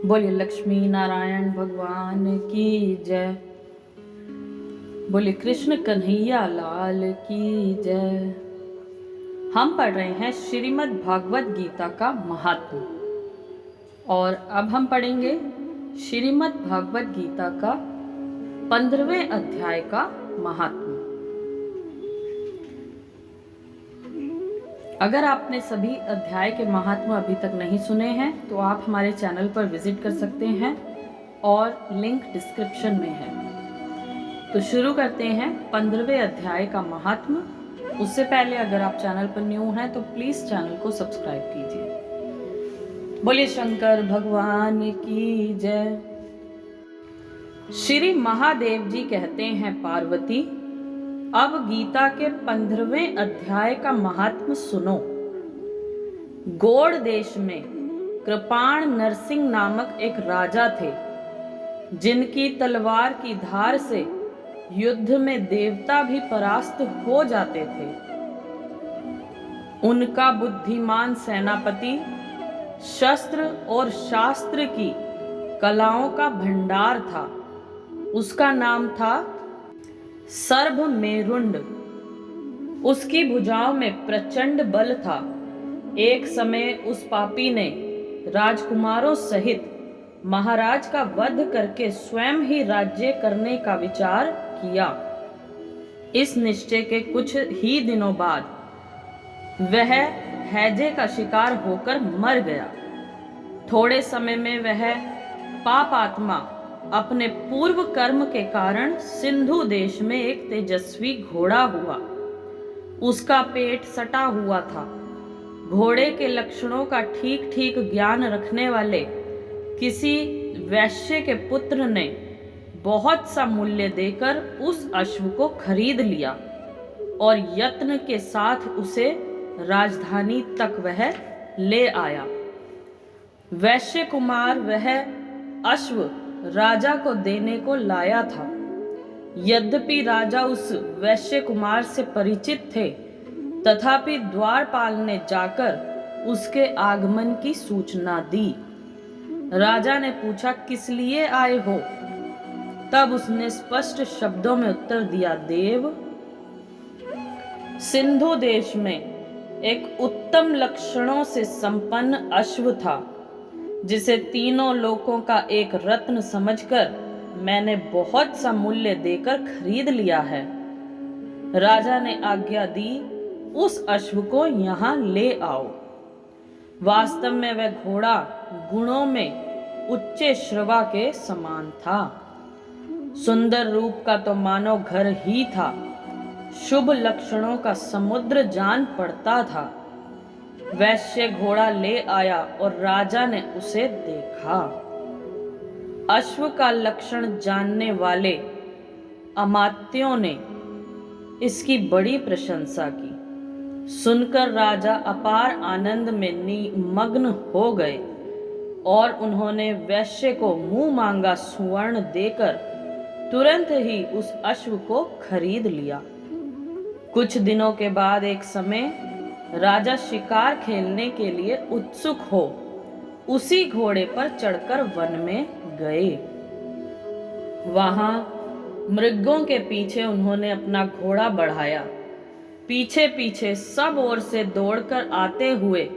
बोलिए लक्ष्मी नारायण भगवान की जय। बोलिए कृष्ण कन्हैया लाल की जय। हम पढ़ रहे हैं श्रीमद् भागवत गीता का महात्म और अब हम पढ़ेंगे श्रीमद् भागवत गीता का 15वें अध्याय का महात्म। अगर आपने सभी अध्याय के महात्म अभी तक नहीं सुने हैं तो आप हमारे चैनल पर विजिट कर सकते हैं और लिंक डिस्क्रिप्शन में है। तो शुरू करते हैं 15वें अध्याय का महात्म। उससे पहले अगर आप चैनल पर न्यू हैं तो प्लीज चैनल को सब्सक्राइब कीजिए। बोलिए शंकर भगवान की जय। श्री महादेव जी कहते हैं पार्वती, अब गीता के 15वें अध्याय का महात्म सुनो। गौड़ देश में कृपाण नरसिंह नामक एक राजा थे, जिनकी तलवार की धार से युद्ध में देवता भी परास्त हो जाते थे। उनका बुद्धिमान सेनापति शस्त्र और शास्त्र की कलाओं का भंडार था। उसका नाम था सर्भ मेरुंड। उसकी भुजाओं में प्रचंड बल था। एक समय उस पापी ने राजकुमारों सहित महाराज का वध करके स्वयं ही राज्य करने का विचार किया। इस निश्चय के कुछ ही दिनों बाद वह हैजे का शिकार होकर मर गया। थोड़े समय में वह पापात्मा अपने पूर्व कर्म के कारण सिंधु देश में एक तेजस्वी घोड़ा हुआ। उसका पेट सटा हुआ था। घोड़े के लक्षणों का ठीक ठीक ज्ञान रखने वाले किसी वैश्य के पुत्र ने बहुत सा मूल्य देकर उस अश्व को खरीद लिया और यत्न के साथ उसे राजधानी तक वह ले आया। वैश्य कुमार वह अश्व राजा को देने को लाया था। यद्यपि राजा उस वैश्य कुमार से परिचित थे, तथापि द्वारपाल ने जाकर उसके आगमन की सूचना दी। राजा ने पूछा, किस लिए आए हो? तब उसने स्पष्ट शब्दों में उत्तर दिया, देव, सिंधु देश में एक उत्तम लक्षणों से संपन्न अश्व था, जिसे तीनों लोकों का एक रत्न समझकर मैंने बहुत सा मूल्य देकर खरीद लिया है। राजा ने आज्ञा दी, उस अश्व को यहाँ ले आओ। वास्तव में वह घोड़ा गुणों में उच्च श्रवा के समान था। सुंदर रूप का तो मानो घर ही था। शुभ लक्षणों का समुद्र जान पड़ता था। वैश्य घोड़ा ले आया और राजा ने उसे देखा। अश्व का लक्षण जानने वाले अमात्यों ने इसकी बड़ी प्रशंसा की। सुनकर राजा अपार आनंद में निमग्न हो गए और उन्होंने वैश्य को मुंह मांगा सुवर्ण देकर तुरंत ही उस अश्व को खरीद लिया। कुछ दिनों के बाद एक समय राजा शिकार खेलने के लिए उत्सुक हो उसी घोड़े पर चढ़कर वन में गए। वहां मृगों के पीछे उन्होंने अपना घोड़ा बढ़ाया। पीछे पीछे सब ओर से दौड़कर आते हुए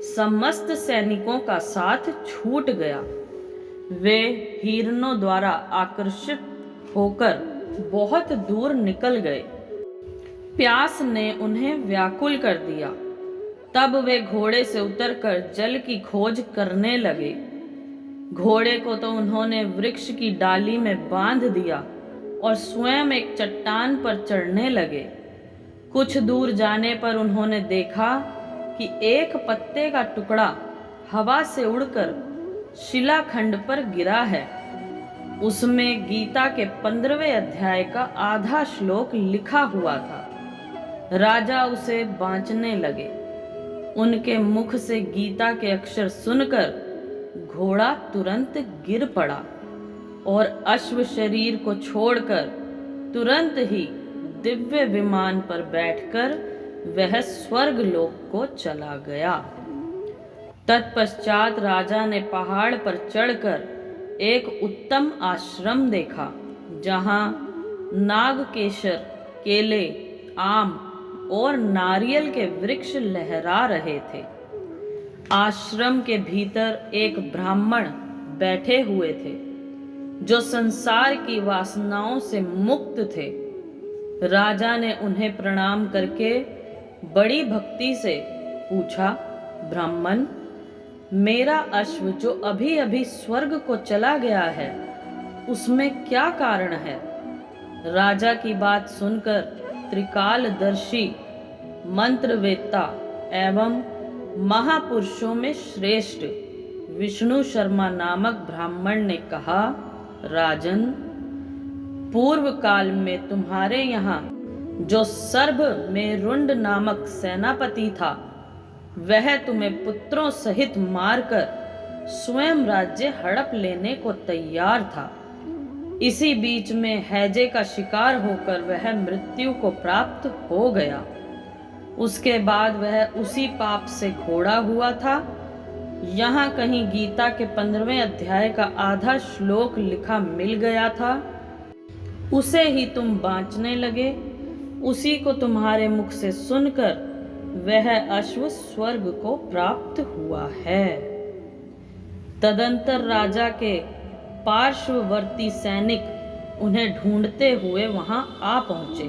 समस्त सैनिकों का साथ छूट गया। वे हिरणों द्वारा आकर्षित होकर बहुत दूर निकल गए। प्यास ने उन्हें व्याकुल कर दिया। तब वे घोड़े से उतरकर जल की खोज करने लगे। घोड़े को तो उन्होंने वृक्ष की डाली में बांध दिया और स्वयं एक चट्टान पर चढ़ने लगे। कुछ दूर जाने पर उन्होंने देखा कि एक पत्ते का टुकड़ा हवा से उड़कर शिलाखंड पर गिरा है। उसमें गीता के 15वें अध्याय का आधा श्लोक लिखा हुआ था। राजा उसे बांचने लगे। उनके मुख से गीता के अक्षर सुनकर घोड़ा तुरंत गिर पड़ा और अश्व शरीर को छोड़कर तुरंत ही दिव्य विमान पर बैठकर वह स्वर्ग लोक को चला गया। तत्पश्चात राजा ने पहाड़ पर चढ़कर एक उत्तम आश्रम देखा, जहाँ नागकेशर, केले, आम और नारियल के वृक्ष लहरा रहे थे। आश्रम के भीतर एक ब्राह्मण बैठे हुए थे, जो संसार की वासनाओं से मुक्त थे। राजा ने उन्हें प्रणाम करके बड़ी भक्ति से पूछा, ब्राह्मण, मेरा अश्व जो अभी अभी स्वर्ग को चला गया है, उसमें क्या कारण है? राजा की बात सुनकर त्रिकालदर्शी, मंत्रवेत्ता एवं महापुरुषों में श्रेष्ठ विष्णु शर्मा नामक ब्राह्मण ने कहा, राजन, पूर्व काल में तुम्हारे यहाँ जो सर्भ मेरुंड नामक सेनापति था, वह तुम्हें पुत्रों सहित मारकर स्वयं राज्य हड़प लेने को तैयार था। इसी बीच में हैजे का शिकार होकर वह मृत्यु को प्राप्त हो गया। उसके बाद वह उसी पाप से घोड़ा हुआ था। यहाँ कहीं गीता के 15वें अध्याय का आधा श्लोक लिखा मिल गया था। उसे ही तुम बांचने लगे। उसी को तुम्हारे मुख से सुनकर वह अश्व स्वर्ग को प्राप्त हुआ है। तदंतर राजा के पार्श्ववर्ती सैनिक उन्हें ढूंढते हुए वहां आ पहुंचे।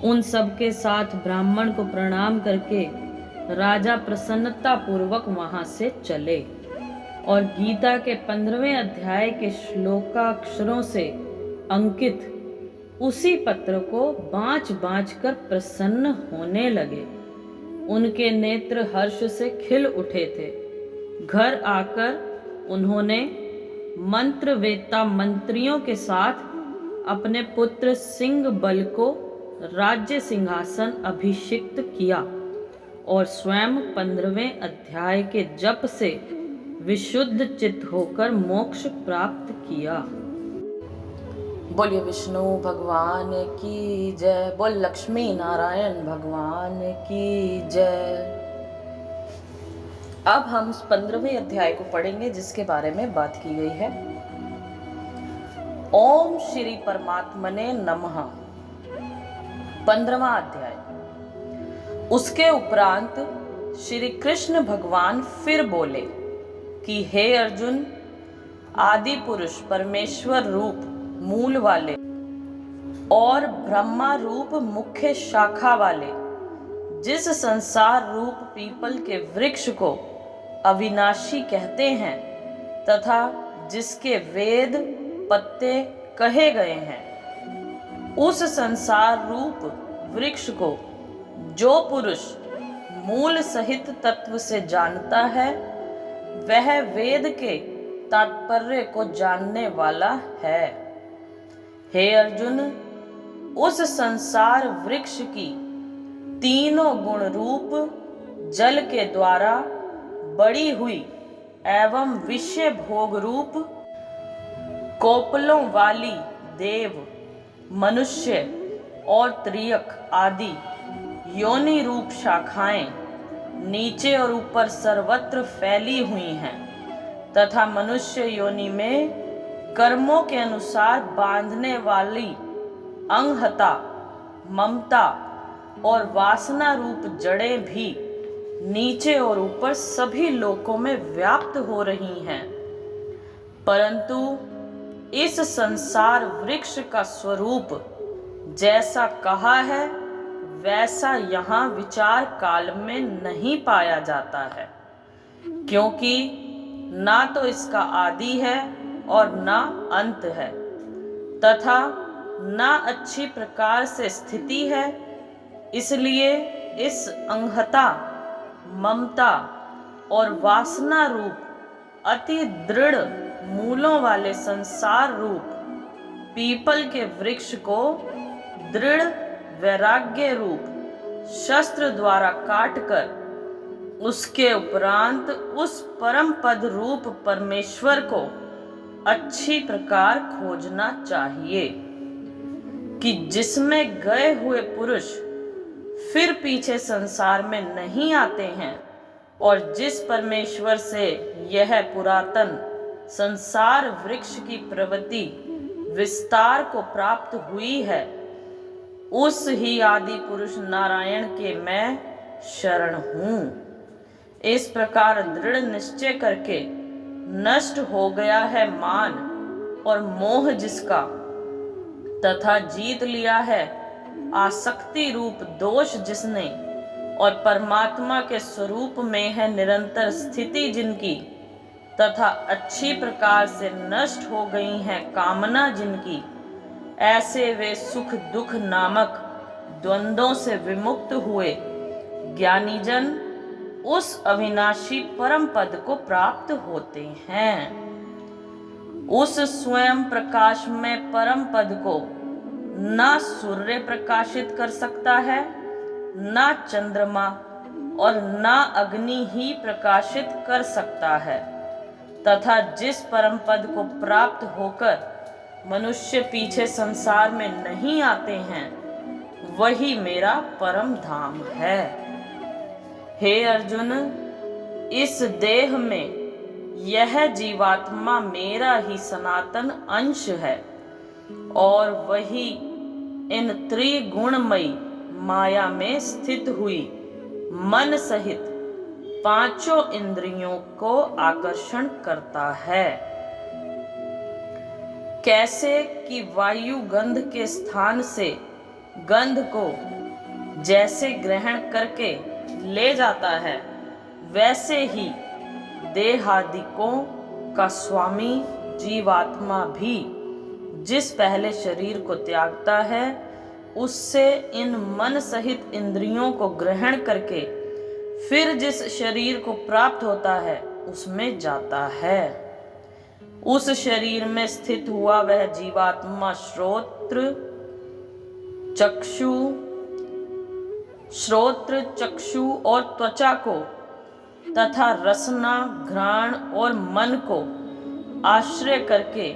उन सबके साथ ब्राह्मण को प्रणाम करके राजा प्रसन्नता पूर्वक वहां से चले और गीता के 15वें अध्याय के श्लोकाक्षरों से अंकित उसी पत्र को बाँच बाँच कर प्रसन्न होने लगे। उनके नेत्र हर्ष से खिल उठे थे। घर आकर उन्होंने मंत्रवेत्ता मंत्रियों के साथ अपने पुत्र सिंह बल को राज्य सिंहासन अभिषिक्त किया और स्वयं 15वें अध्याय के जप से विशुद्ध चित्त होकर मोक्ष प्राप्त किया। बोलिए विष्णु भगवान की जय। बोल लक्ष्मी नारायण भगवान की जय। अब हम उस 15वें अध्याय को पढ़ेंगे जिसके बारे में बात की गई है। ओम श्री परमात्मने नमः। 15वां अध्याय। उसके उपरांत श्री कृष्ण भगवान फिर बोले कि हे अर्जुन, आदि पुरुष परमेश्वर रूप मूल वाले और ब्रह्मा रूप मुख्य शाखा वाले जिस संसार रूप पीपल के वृक्ष को अविनाशी कहते हैं तथा जिसके वेद पत्ते कहे गए हैं, उस संसार रूप वृक्ष को जो पुरुष मूल सहित तत्व से जानता है, वह वेद के तात्पर्य को जानने वाला है। हे अर्जुन, उस संसार वृक्ष की तीनों गुण रूप जल के द्वारा बड़ी हुई एवं विषय भोग रूप कोपलों वाली देव, मनुष्य और त्रियक आदि योनि रूप शाखाएं नीचे और ऊपर सर्वत्र फैली हुई हैं तथा मनुष्य योनि में कर्मों के अनुसार बांधने वाली अंगहता, ममता और वासना रूप जड़ें भी नीचे और ऊपर सभी लोकों में व्याप्त हो रही हैं। परंतु इस संसार वृक्ष का स्वरूप जैसा कहा है वैसा यहाँ विचार काल में नहीं पाया जाता है, क्योंकि ना तो इसका आदि है और ना अंत है तथा ना अच्छी प्रकार से स्थिति है। इसलिए इस अंगहता, ममता और वासना रूप अति दृढ़ मूलों वाले संसार रूप पीपल के वृक्ष को दृढ़ वैराग्य रूप शस्त्र द्वारा काटकर उसके उपरांत उस परम पद रूप परमेश्वर को अच्छी प्रकार खोजना चाहिए कि जिसमें गए हुए पुरुष फिर पीछे संसार में नहीं आते हैं और जिस परमेश्वर से यह पुरातन संसार वृक्ष की प्रवृत्ति विस्तार को प्राप्त हुई है, उस ही आदि पुरुष नारायण के मैं शरण हूं। इस प्रकार दृढ़ निश्चय करके नष्ट हो गया है मान और मोह जिसका, तथा जीत लिया है आसक्ति रूप दोष जिसने, और परमात्मा के स्वरूप में है निरंतर स्थिति जिनकी, तथा अच्छी प्रकार से नष्ट हो गई है कामना जिनकी, ऐसे वे सुख दुख नामक द्वंद्वों से विमुक्त हुए ज्ञानी जन उस अविनाशी परम पद को प्राप्त होते हैं। उस स्वयं प्रकाश में परम पद को ना सूर्य प्रकाशित कर सकता है, ना चंद्रमा और ना अग्नि ही प्रकाशित कर सकता है, तथा जिस परम पद को प्राप्त होकर मनुष्य पीछे संसार में नहीं आते हैं, वही मेरा परम धाम है। हे अर्जुन, इस देह में यह जीवात्मा मेरा ही सनातन अंश है और वही इन त्रिगुणमयी माया में स्थित हुई मन सहित पांचों इंद्रियों को आकर्षण करता है। कैसे कि वायु गंध के स्थान से गंध को जैसे ग्रहण करके ले जाता है, वैसे ही देहादिकों का स्वामी जीवात्मा भी जिस पहले शरीर को त्यागता है, उससे इन मन सहित इंद्रियों को ग्रहण करके फिर जिस शरीर को प्राप्त होता है उसमें जाता है। उस शरीर में स्थित हुआ वह जीवात्मा श्रोत्र चक्षु और त्वचा को तथा रसना घ्राण और मन को आश्रय करके,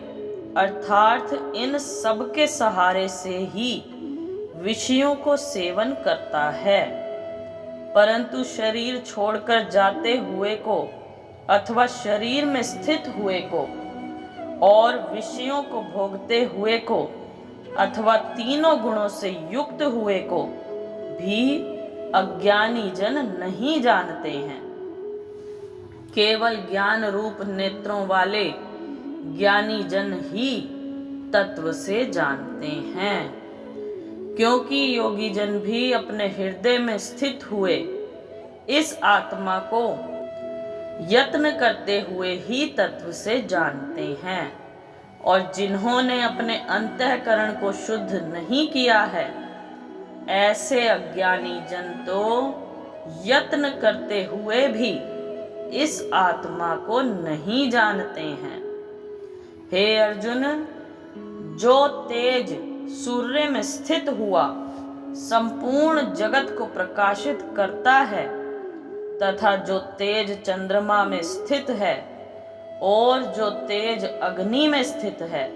अर्थात इन सब के सहारे से ही विषयों को सेवन करता है। परंतु शरीर छोड़कर जाते हुए को अथवा शरीर में स्थित हुए को और विषयों को भोगते हुए को अथवा तीनों गुणों से युक्त हुए को भी अज्ञानी जन नहीं जानते हैं। केवल ज्ञान रूप नेत्रों वाले ज्ञानी जन ही तत्व से जानते हैं, क्योंकि योगी जन भी अपने हृदय में स्थित हुए इस आत्मा को यत्न करते हुए ही तत्व से जानते हैं, और जिन्होंने अपने अंतःकरण को शुद्ध नहीं किया है, ऐसे अज्ञानी जन तो यत्न करते हुए भी इस आत्मा को नहीं जानते हैं। हे अर्जुन, जो तेज सूर्य में स्थित हुआ संपूर्ण जगत को प्रकाशित करता है, तथा जो तेज चंद्रमा में स्थित है और जो तेज अग्नि में स्थित है,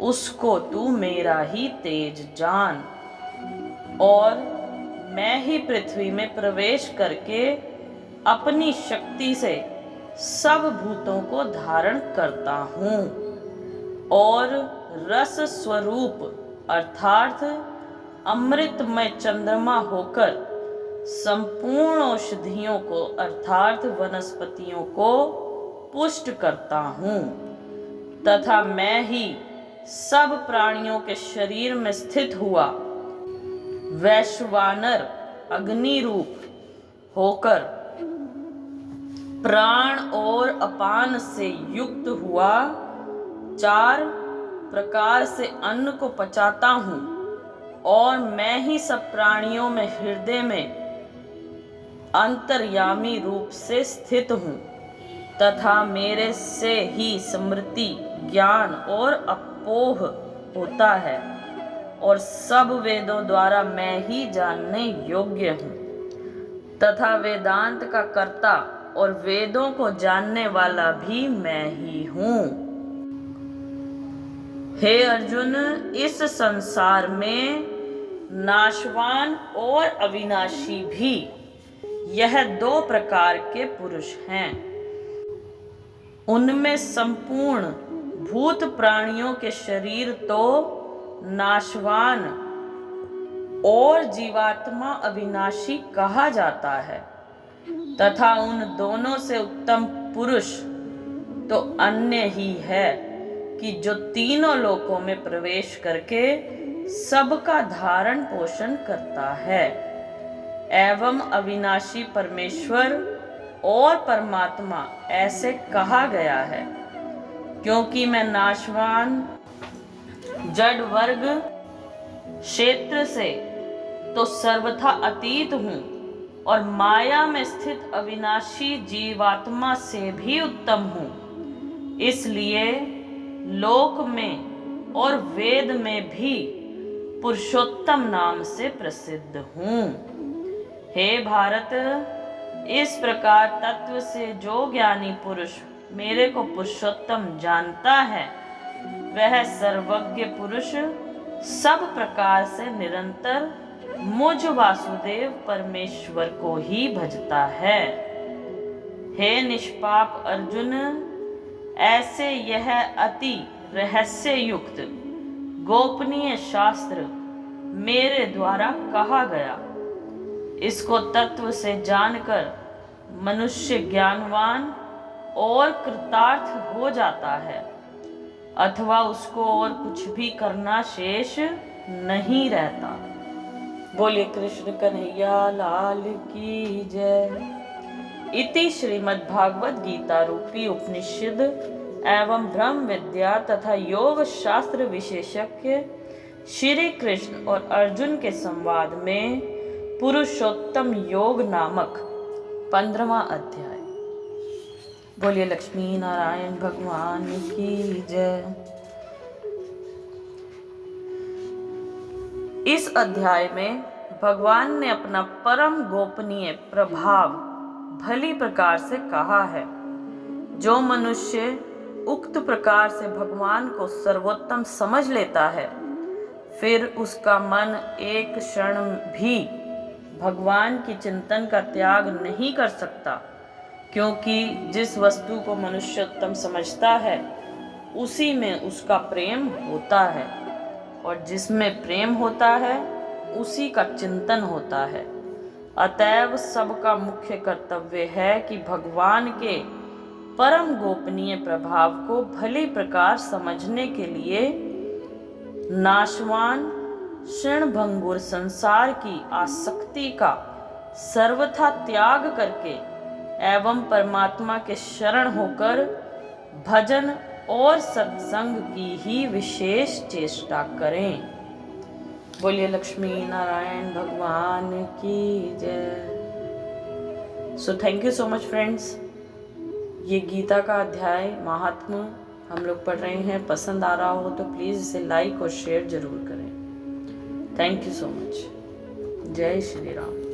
उसको तू मेरा ही तेज जान। और मैं ही पृथ्वी में प्रवेश करके अपनी शक्ति से सब भूतों को धारण करता हूँ और रस स्वरूप अर्थात अमृतमय चंद्रमा होकर संपूर्ण औषधियों को अर्थात वनस्पतियों को पुष्ट करता हूँ, तथा मैं ही सब प्राणियों के शरीर में स्थित हुआ वैश्वानर अग्नि रूप होकर प्राण और अपान से युक्त हुआ चार प्रकार से अन्न को पचाता हूँ, और मैं ही सब प्राणियों में हृदय में अंतर्यामी रूप से स्थित हूँ, तथा मेरे से ही स्मृति ज्ञान और अपोह होता है, और सब वेदों द्वारा मैं ही जानने योग्य हूँ, तथा वेदांत का कर्ता और वेदों को जानने वाला भी मैं ही हूँ। हे अर्जुन, इस संसार में नाशवान और अविनाशी भी यह दो प्रकार के पुरुष हैं। उनमें संपूर्ण भूत प्राणियों के शरीर तो नाशवान और जीवात्मा अविनाशी कहा जाता है, तथा उन दोनों से उत्तम पुरुष तो अन्य ही है कि जो तीनों लोकों में प्रवेश करके सबका धारण पोषण करता है। एवं अविनाशी परमेश्वर और परमात्मा ऐसे कहा गया है क्योंकि मैं नाशवान जड़ वर्ग क्षेत्र से तो सर्वथा अतीत हूँ और माया में स्थित अविनाशी जीवात्मा से भी उत्तम हूँ। इसलिए लोक में और वेद में भी पुरुषोत्तम नाम से प्रसिद्ध हूँ। हे भारत, इस प्रकार तत्व से जो ज्ञानी पुरुष मेरे को पुरुषोत्तम जानता है, वह सर्वज्ञ पुरुष सब प्रकार से निरंतर मुझ वासुदेव परमेश्वर को ही भजता है। हे निष्पाप अर्जुन, ऐसे यह अति रहस्य युक्त गोपनीय शास्त्र मेरे द्वारा कहा गया। इसको तत्व से जानकर मनुष्य ज्ञानवान और कृतार्थ हो जाता है, अथवा उसको और कुछ भी करना शेष नहीं रहता। बोले कृष्ण कन्हैया लाल की जय। इति श्रीमद् भागवत गीता रूपी उपनिषद एवं ब्रह्म विद्या तथा योग शास्त्र विशेषज्ञ श्री कृष्ण और अर्जुन के संवाद में पुरुषोत्तम योग नामक 15वां अध्याय। बोलिए लक्ष्मी नारायण भगवान की जय। इस अध्याय में भगवान ने अपना परम गोपनीय प्रभाव भली प्रकार से कहा है। जो मनुष्य उक्त प्रकार से भगवान को सर्वोत्तम समझ लेता है, फिर उसका मन एक क्षण भी भगवान की चिंतन का त्याग नहीं कर सकता, क्योंकि जिस वस्तु को मनुष्योत्तम समझता है उसी में उसका प्रेम होता है, और जिसमें प्रेम होता है उसी का चिंतन होता है। अतएव सबका मुख्य कर्तव्य है कि भगवान के परम गोपनीय प्रभाव को भली प्रकार समझने के लिए नाशवान क्षणभंगुर संसार की आसक्ति का सर्वथा त्याग करके एवं परमात्मा के शरण होकर भजन और सत्संग की ही विशेष चेष्टा करें। बोलिए लक्ष्मी नारायण भगवान की जय। So thank you so much friends. ये गीता का अध्याय महात्म्य हम लोग पढ़ रहे हैं। पसंद आ रहा हो तो प्लीज़ इसे लाइक और शेयर जरूर करें। Thank you so much. जय श्री राम।